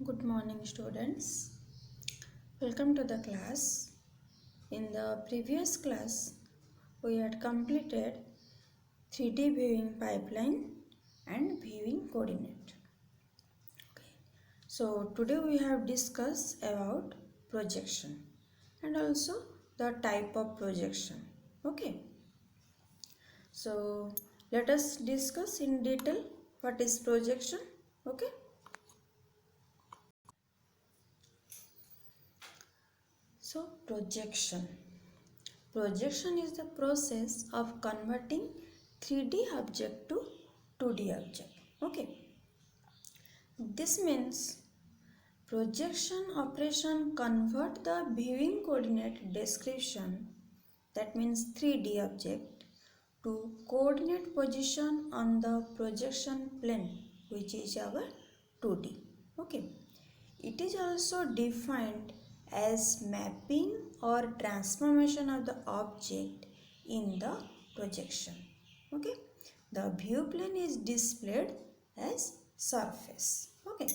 Good morning, students. Welcome to the class. In the previous class, we had completed 3D viewing pipeline and viewing coordinate. So today we have discussed about projection and also the type of projection. Okay. So let us discuss in detail what is projection. Okay. So projection. Projection is the process of converting 3D object to 2D object. Okay. This means projection operation convert the viewing coordinate description, that means 3D object, to coordinate position on the projection plane, which is our 2D. Okay. It is also defined as mapping or transformation of the object in the projection. Okay. The view plane is displayed as surface. Okay.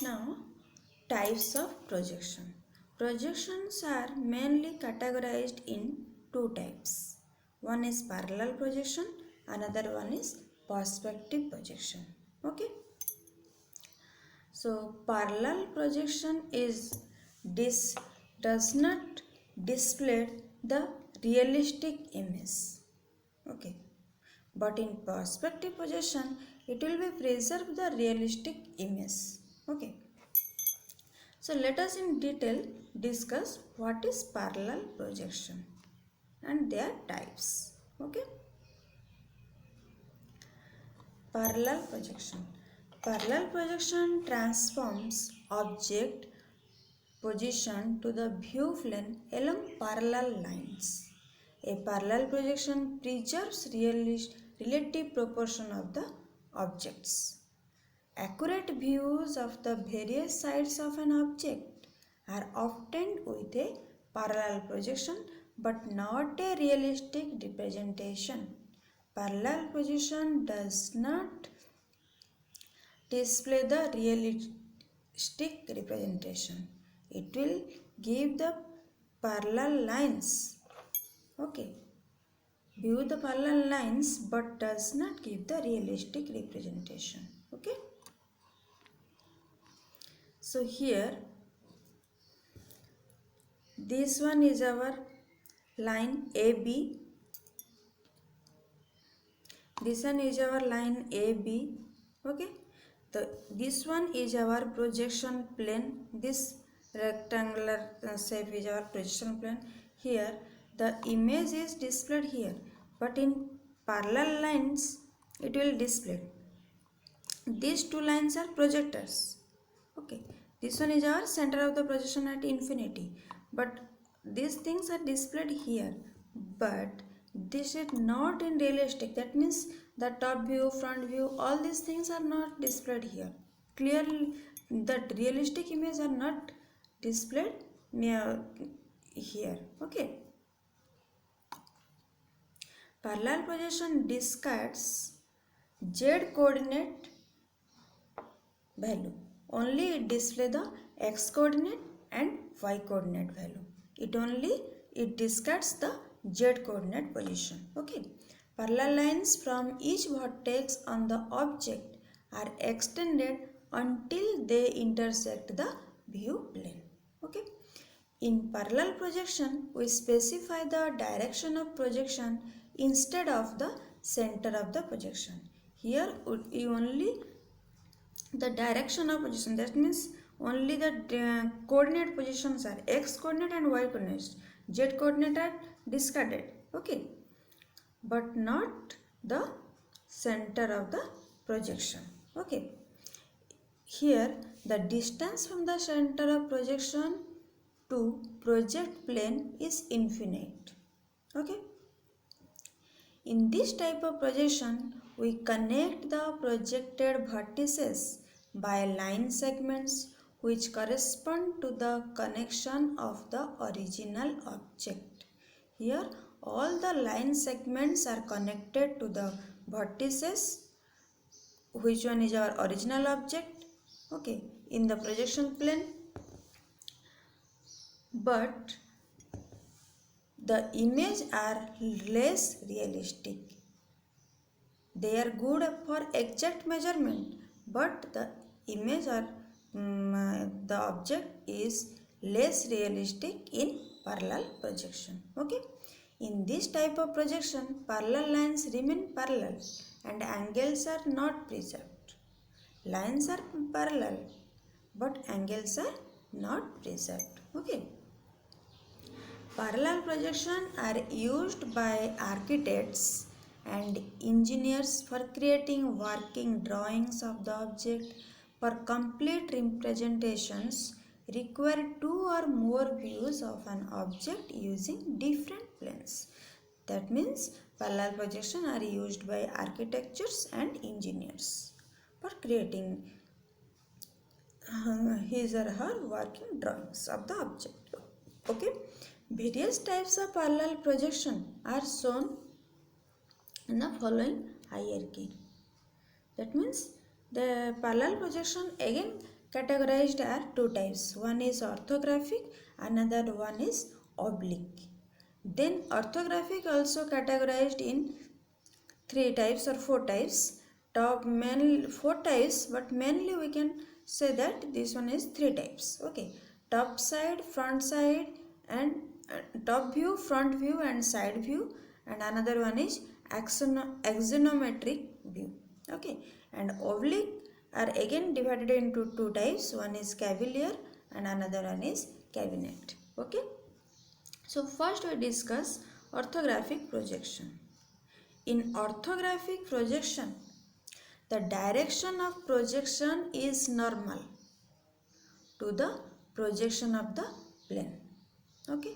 Now, types of projection. Projections are mainly categorized in two types. One is parallel projection, another one is perspective projection. Okay. So parallel projection does not display the realistic image. Okay. But in perspective projection, it will be preserve the realistic image. Okay. So let us in detail discuss what is parallel projection and their types. Okay. Parallel projection. Parallel projection transforms object position to the view plane along parallel lines. A parallel projection preserves relative proportion of the objects. Accurate views of the various sides of an object are obtained with a parallel projection but not a realistic representation. Parallel projection does not display the realistic representation. It will give the parallel lines. Okay. View the parallel lines but does not give the realistic representation. Okay. So here this one is our line AB. This one is our line AB. Okay. This one is our projection plane. This rectangular shape is our projection plane. Here the image is displayed here, but in parallel lines it will display. These two lines are projectors. Okay. This one is our center of the projection at infinity, but these things are displayed here, but this is not in realistic. That means the top view, front view, all these things are not displayed here. Clearly, the realistic images are not displayed near here. Okay. Parallel projection discards z coordinate value. Only it display the x coordinate and y coordinate value. It discards the z coordinate position. Okay. Parallel lines from each vertex on the object are extended until they intersect the view plane. Okay. In parallel projection, we specify the direction of projection instead of the center of the projection. Here, we only the direction of position, that means only the coordinate positions are x coordinate and y coordinates. Z coordinate are discarded. Okay, but not the center of the projection. Okay, here the distance from the center of projection to project plane is infinite. Okay, in this type of projection, we connect the projected vertices by line segments which correspond to the connection of the original object. Here, all the line segments are connected to the vertices, which one is our original object, okay, in the projection plane. But the image are less realistic. They are good for exact measurement, but the image or the object is less realistic in parallel projection. Okay, in this type of projection, parallel lines remain parallel and angles are not preserved. Lines are parallel, but angles are not preserved. Okay. Parallel projection are used by architects and engineers for creating working drawings of the object. For complete representations, require two or more views of an object using different planes. That means parallel projection are used by architects and engineers for creating his or her working drawings of the object. Okay. Various types of parallel projection are shown in the following hierarchy. That means the parallel projection again categorized are two types. One is orthographic, another one is oblique. Then orthographic also categorized in three types or four types. Four types, but mainly we can say that this one is three types. Okay, top side, front side, and top view, front view, and side view, and another one is axonometric view. Okay, and oblique are again divided into two types. One is cavalier and another one is cabinet. Okay, so first we discuss orthographic projection. In orthographic projection, the direction of projection is normal to the projection of the plane. Okay.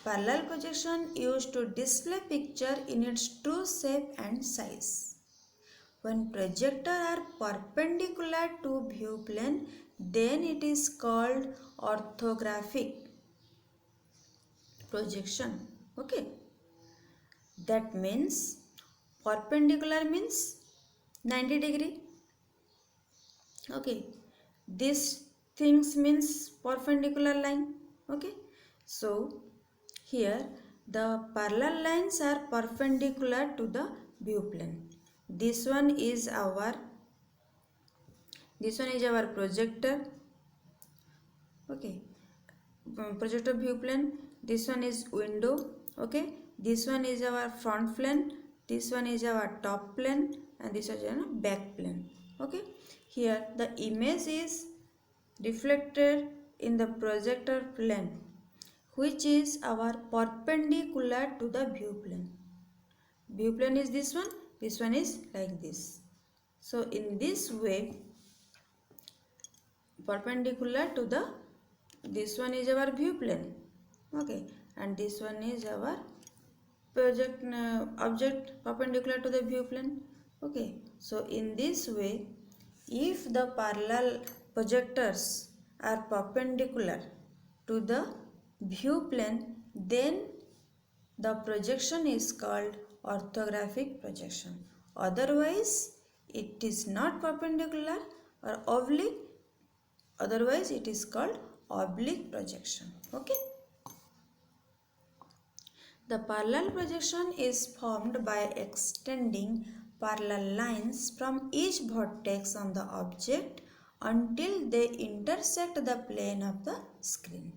Parallel projection used to display picture in its true shape and size. When projector are perpendicular to view plane, then it is called orthographic projection. Okay. That means perpendicular means 90 degree. Okay, this things means perpendicular line. Okay, so here the parallel lines are perpendicular to the view plane. This one is our projector. Okay, projector view plane. This one is window. Okay, this one is our front plane, this one is our top plane, and this is our back plane. Okay, here the image is reflected in the projector plane, which is our perpendicular to the view plane. View plane is this one is like this. So in this way, perpendicular to the, this one is our view plane. Okay, and this one is our object perpendicular to the view plane. Okay, so in this way, if the parallel projectors are perpendicular to the view plane, then the projection is called orthographic projection. Otherwise, it is not perpendicular or oblique. Otherwise, it is called oblique projection. Okay. The parallel projection is formed by extending parallel lines from each vertex on the object until they intersect the plane of the screen.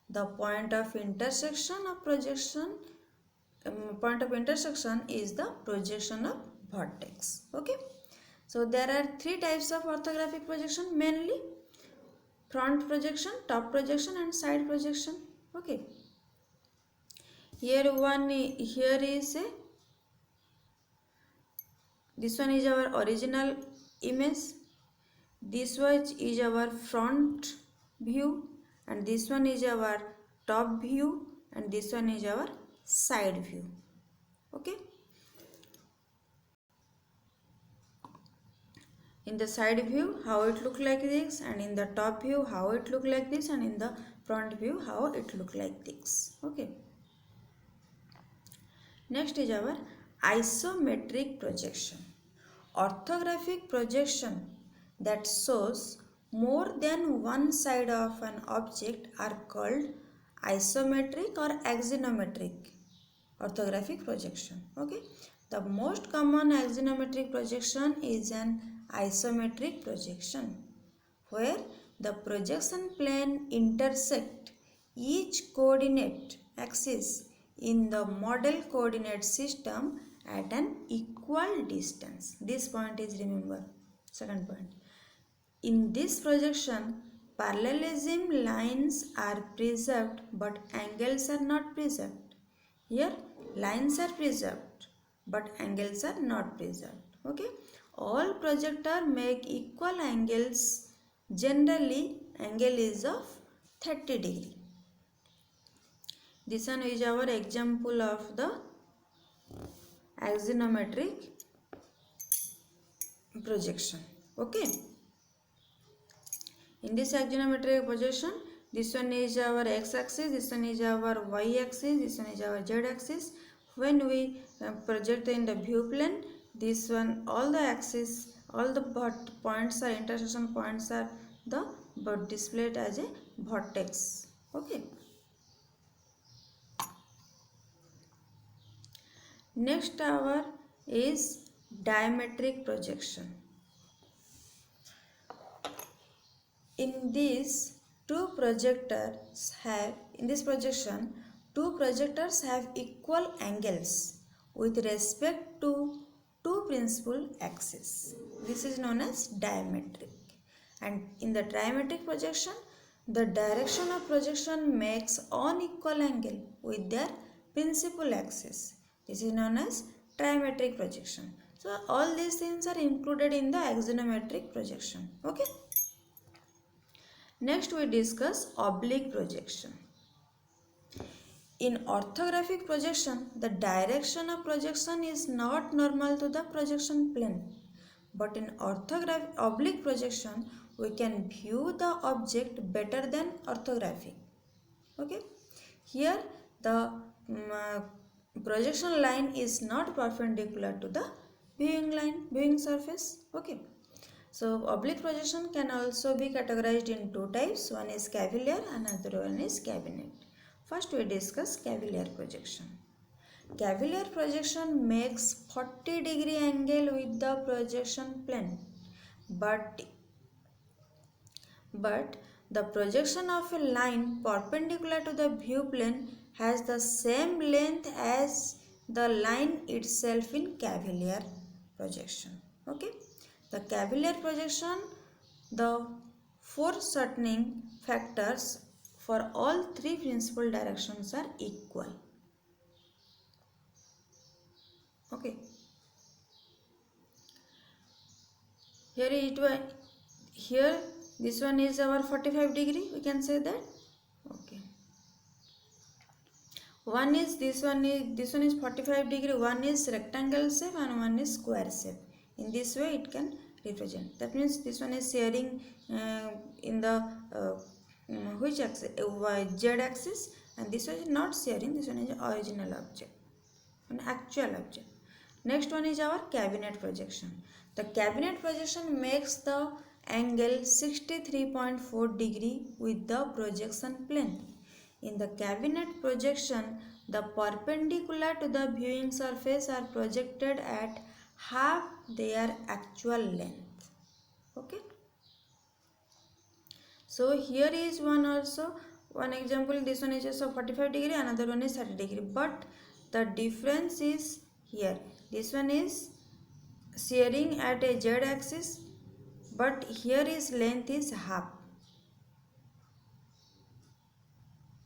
The point of intersection is the projection of vertex. Okay. So there are three types of orthographic projection, mainly front projection, top projection, and side projection. Okay. Here is this one is our original image. This one is our front view, and this one is our top view, and this one is our side view. Okay. In the side view, how it look like this, and in the top view, how it look like this, and in the front view, how it look like this. Okay. Next is our Isometric projection. Orthographic projection that shows more than one side of an object are called isometric or axonometric orthographic projection. Okay, the most common axonometric projection is an isometric projection where the projection plane intersect each coordinate axis in the model coordinate system at an equal distance. This point is remember. Second point. In this projection, parallelism lines are preserved but angles are not preserved. Here, lines are preserved but angles are not preserved. Okay. All projector make equal angles. Generally, angle is of 30 degree. This one is our example of the axonometric projection. Okay. In this axonometric projection, this one is our x-axis, this one is our y-axis, this one is our z-axis. When we project in the view plane, this one, all the axis, all the points are intersection points are the displayed as a vertex. Okay. Next our is diametric projection. In this projection, two projectors have equal angles with respect to two principal axes. This is known as diametric. And in the trimetric projection, the direction of projection makes unequal angle with their principal axis. This is known as trimetric projection. So all these things are included in the axonometric projection. Okay. Next we discuss oblique projection. In orthographic projection, the direction of projection is not normal to the projection plane. But in oblique projection, we can view the object better than orthographic. Okay. Here the projection line is not perpendicular to the viewing surface. Okay. So oblique projection can also be categorized in two types. One is cavalier and another one is cabinet. First we discuss cavalier projection. Cavalier projection makes 40 degree angle with the projection plane. But the projection of a line perpendicular to the view plane has the same length as the line itself in cavalier projection. Okay. The cavalier projection, the foreshortening factors for all three principal directions are equal. Okay. Here this one is our 45 degree. We can say that. Okay. This one is 45 degree. One is rectangle shape and one is square shape. In this way it can represent. That means this one is sharing in the which axis? Z axis, and this one is not sharing. This one is original object, an actual object. Next one is our cabinet projection. The cabinet projection makes the angle 63.4 degree with the projection plane. In the cabinet projection, the perpendicular to the viewing surface are projected at half their actual length. Okay. So here is one example. This one is also 45 degree, another one is 30 degree. But the difference is here. This one is shearing at a z axis, but here is length is half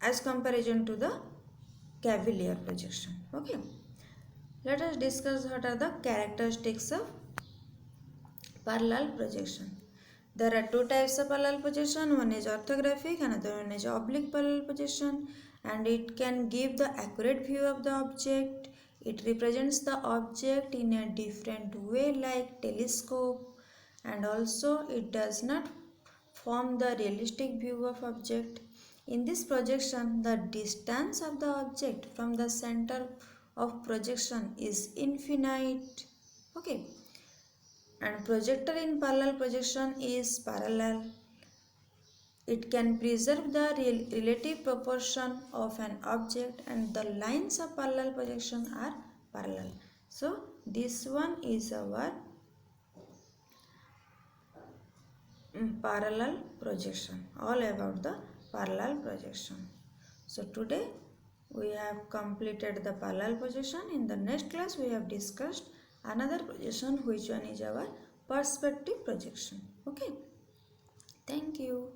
as comparison to the cavalier projection. Okay. Let us discuss what are the characteristics of parallel projection. There are two types of parallel projection. One is orthographic, another one is oblique parallel projection, and it can give the accurate view of the object. It represents the object in a different way like telescope, and also it does not form the realistic view of object. In this projection, the distance of the object from the center of projection is infinite. Okay, and projector in parallel projection is parallel. It can preserve the relative proportion of an object, and the lines of parallel projection are parallel. So this one is our parallel projection, all about the parallel projection. So today we have completed the parallel projection. In the next class we have discussed another projection, which one is our perspective projection. Okay, thank you.